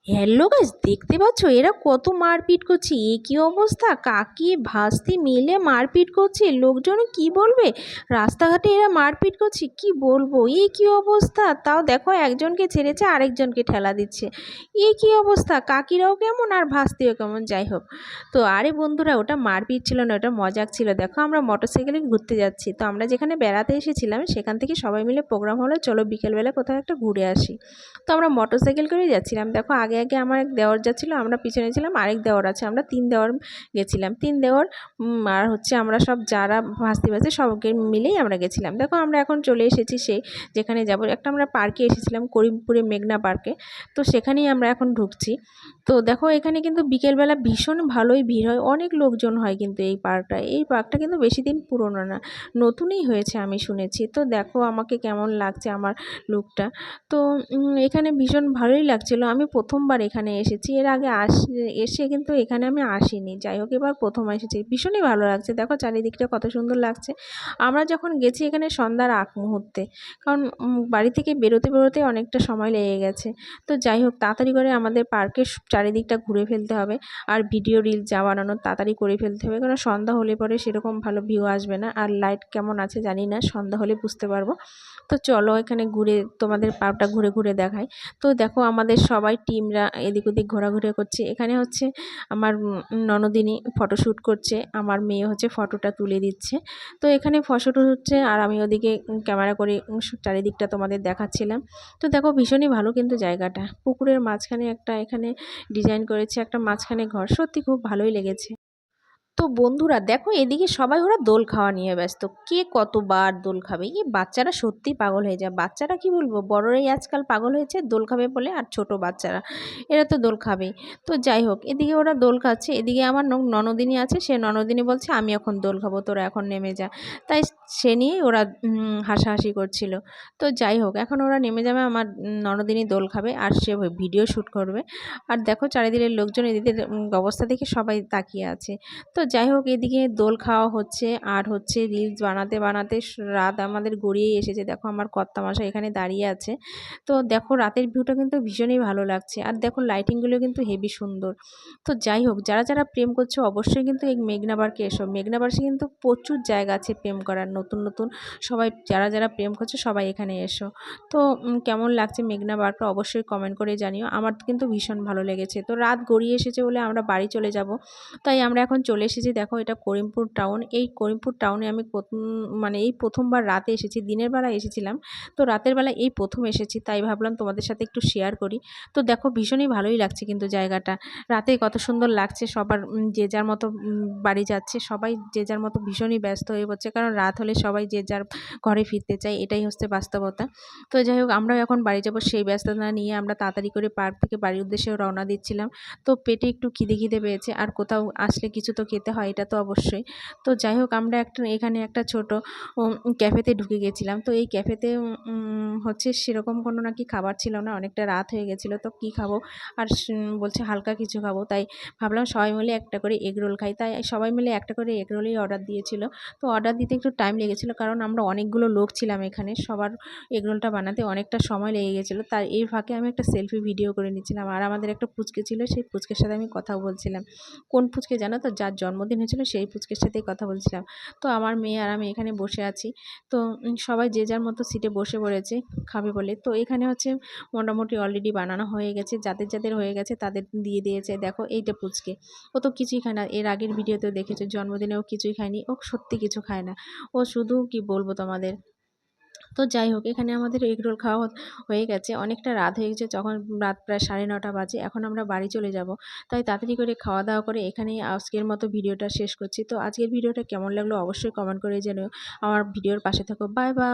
Hello guys, দেখতে পাচ্ছ এরা কত মারপিট করছে। এ কি অবস্থা! কাকি ভাস্তি মিলে মারপিট করছে। লোকজন কি বলবে? রাস্তাঘাটে এরা মারপিট করছে, কি বলবো। এ কি অবস্থা! তাও দেখো, একজনকে ছেড়েছে আরেকজনকে ঠেলা দিচ্ছে। এ কি অবস্থা! কাকিরাও কেমন আর ভাস্তিও কেমন। যাই হোক, তো আরে বন্ধুরা, ওটা মারপিট ছিল না, ওটা মজাক ছিল। দেখো, আমরা মোটরসাইকেলে ঘুরতে যাচ্ছি। তো আমরা যেখানে বেড়াতে এসেছিলাম সেখান থেকে সবাই মিলে প্রোগ্রাম হলো, চলো বিকেলবেলা কোথাও একটা ঘুরে আসি। তো আমরা মোটরসাইকেল করেই যাচ্ছিলাম। দেখো, আগে আগে আমার এক দেওর যাচ্ছিলো, আমরা পিছনে ছিলাম, আরেক দেওর আছে, আমরা 3 দেওর গেছিলাম। 3 দেওর আর হচ্ছে আমরা সব যারা ভাস্তি ভাস্তি সবকে মিলেই আমরা গেছিলাম। দেখো, আমরা এখন চলে এসেছি সেই যেখানে যাব। একটা আমরা পার্কে এসেছিলাম, করিমপুরে মেঘনা পার্কে। তো সেখানেই আমরা এখন ঢুকছি। তো দেখো, এখানে কিন্তু বিকেলবেলা ভীষণ ভালোই ভিড় হয়, অনেক লোকজন হয় কিন্তু এই পার্কটা কিন্তু বেশি দিন পুরনো না, নতুনই হয়েছে আমি শুনেছি। তো দেখো আমাকে কেমন লাগছে আমার লুকটা। তো এখানে ভীষণ ভালোই লাগছিলো। আমি প্রথমবার এখানে এসেছি, এর আগে এসে কিন্তু এখানে আমি আসিনি। যাই হোক, এবার প্রথম এসেছি, ভীষণই ভালো লাগছে। দেখো চারিদিকটা কত সুন্দর লাগছে। আমরা যখন গেছি এখানে সন্ধ্যার আগ মুহূর্তে, কারণ বাড়ি থেকে বেরোতে বেরোতে অনেকটা সময় লেগে গেছে। তো যাই হোক, তাড়াতাড়ি করে আমাদের পার্কের চারিদিকটা ঘুরে ফেলতে হবে। আর ভিডিও রিল যা বানানোর তাড়াতাড়ি করে ফেলতে হবে, কারণ সন্ধ্যা হলে পরে সেরকম ভালো ভিউ আসবে না। আর লাইট কেমন আছে জানি না, সন্ধ্যা হলে বুঝতে পারবো। তো চলো এখানে ঘুরে তোমাদের পার্কটা ঘুরে ঘুরে দেখাই। তো দেখো, আমাদের সবাই টিমরা এদিক ওদিক ঘোরাঘুরি করছে। এখানে হচ্ছে আমার ননদিনী ফটোশ্যুট করছে, আমার মেয়ে হচ্ছে ফটোটা তুলে দিচ্ছে। তো এখানে ফটোশ্যুট হচ্ছে আর আমি ওদিকে ক্যামেরা করে চারিদিকটা তোমাদের দেখাচ্ছিলাম। তো দেখো, ভীষণই ভালো কিন্তু জায়গাটা। পুকুরের মাঝখানে একটা এখানে ডিজাইন করেছে, একটা মাঝখানে ঘর, সত্যি খুব ভালোই লেগেছে। তো বন্ধুরা দেখো, এদিকে সবাই ওরা দোল খাওয়া নিয়ে ব্যস্ত। কে কতবার দোল খাবে! এই বাচ্চারা সত্যিই পাগল হয়ে যায়। বাচ্চারা কি বলবো, বড়রাই আজকাল পাগল হয়েছে দোল খাবে বলে, আর ছোট বাচ্চারা এরা তো দোল খাবেই। তো যাই হোক, এদিকে ওরা দোল খাচ্ছে, এদিকে আমার ননদিনী আছে, সে ননদিনী বলছে আমি এখন দোল খাবো, তোরা এখন নেমে যা। তাই সে নিয়েই ওরা হাসাহাসি করছিল। তো যাই হোক, এখন ওরা নেমে যাবে, আমার ননদিনী দোল খাবে আর সে ভিডিও শ্যুট করবে। আর দেখো, চারিদিকের লোকজন এদিকে অবস্থা দেখে সবাই তাকিয়ে আছে। তো যাই হোক, এদিকে দোল খাওয়া হচ্ছে আর হচ্ছে রিলস বানাতে বানাতে রাত আমাদের গড়িয়েই এসেছে। দেখো, আমার কর্তামশাই এখানে দাঁড়িয়ে আছে। তো দেখো, রাতের ভিউটা কিন্তু ভীষণই ভালো লাগছে। আর দেখো, লাইটিংগুলো কিন্তু হেভি সুন্দর। তো যাই হোক, যারা যারা প্রেম করছে অবশ্যই কিন্তু এই মেঘনা পার্কে এসো। মেঘনা পার্কে কিন্তু প্রচুর জায়গা আছে প্রেম করার, নতুন নতুন। সবাই যারা যারা প্রেম করছে সবাই এখানে এসো। তো কেমন লাগছে মেঘনা পার্কটা অবশ্যই কমেন্ট করে জানিও। আমার কিন্তু ভীষণ ভালো লেগেছে। তো রাত গড়িয়ে এসেছে বলে আমরা বাড়ি চলে যাব। তাই আমরা এখন চলে এসেছি। দেখো, এটা করিমপুর টাউন। এই করিমপুর টাউনে আমি মানে এই প্রথমবার রাতে এসেছি, দিনের বেলা এসেছিলাম। তো রাতের বেলা এই প্রথম এসেছি, তাই ভাবলাম তোমাদের সাথে একটু শেয়ার করি। তো দেখো, ভীষণই ভালোই লাগছে কিন্তু জায়গাটা। রাতে কত সুন্দর লাগছে। সবার যে যার মতো বাড়ি যাচ্ছে, সবাই যে যার মতো ভীষণই ব্যস্ত হয়ে পড়ছে, কারণ রাত হলে সবাই যে যার ঘরে ফিরতে চায়, এটাই হচ্ছে বাস্তবতা। তো যাই হোক, আমরাও এখন বাড়ি যাব, সেই ব্যস্ততা নিয়ে আমরা তাড়াতাড়ি করে পার্ক থেকে বাড়ির উদ্দেশ্যে রওনা দিচ্ছিলাম। তো পেটে একটু খিদে খিদে পেয়েছে, আর কোথাও আসলে কিছু তো খেতে হয়, এটা তো অবশ্যই। তো যাই হোক, আমরা এখানে একটা ছোট ক্যাফেতে ঢুকে গেছিলাম। তো এই ক্যাফেতে হচ্ছে সেরকম কোনো নাকি খাবার ছিল না, অনেকটা রাত হয়ে গেছিলো। তো কি খাবো, আর বলছে হালকা কিছু খাবো। তাই ভাবলাম সবাই মিলে একটা করে এগ রোল খাই। তাই সবাই মিলে একটা করে এগ রোলই অর্ডার দিয়েছিল। তো অর্ডার দিতে একটু টাইম লেগেছিলো, কারণ আমরা অনেকগুলো লোক ছিলাম এখানে, সবার এগ রোলটা বানাতে অনেকটা সময় লেগে গেছিলো। তার এই ফাঁকে আমি একটা সেলফি ভিডিও করে নিচ্ছিলাম। আর আমাদের একটা পুচকে ছিল, সেই পুচকের সাথে আমি কথাও বলছিলাম। কোন পুচকে জানো তো? যার জন্মদিন হয়েছিল সেই পুচকের সাথেই কথা বলছিলাম। তো আমার মেয়ে আর আমি এখানে বসে আছি। তো সবাই যে যার মতো সিটে বসে পড়েছে খাবে বলে। তো এখানে হচ্ছে মোটামুটি অলরেডি বানানো হয়ে গেছে, যাদের যাদের হয়ে গেছে তাদের দিয়ে দিয়েছে। দেখো, এইটা পুচকে, ও তো কিছুই খায় না। এর আগের ভিডিওতেও দেখেছো, জন্মদিনে ও কিছুই খায়নি, ও সত্যি কিছু খায় না। ও শুধু কি বলবো তোমাদের। তো যাই হোক, এখানে আমাদের এগরোল খাওয়া হয়ে গেছে, অনেকটা রাত হয়ে গেছে, যখন রাত প্রায় 9:30 বাজে। এখন আমরা বাড়ি চলে যাব। তাই তাড়াতাড়ি করে খাওয়া দাওয়া করে এখানেই আজকের মতো ভিডিওটা শেষ করছি। তো আজকের ভিডিওটা কেমন লাগলো অবশ্যই কমেন্ট করে জানিও। আমার ভিডিওর পাশে থাকো। Bye bye.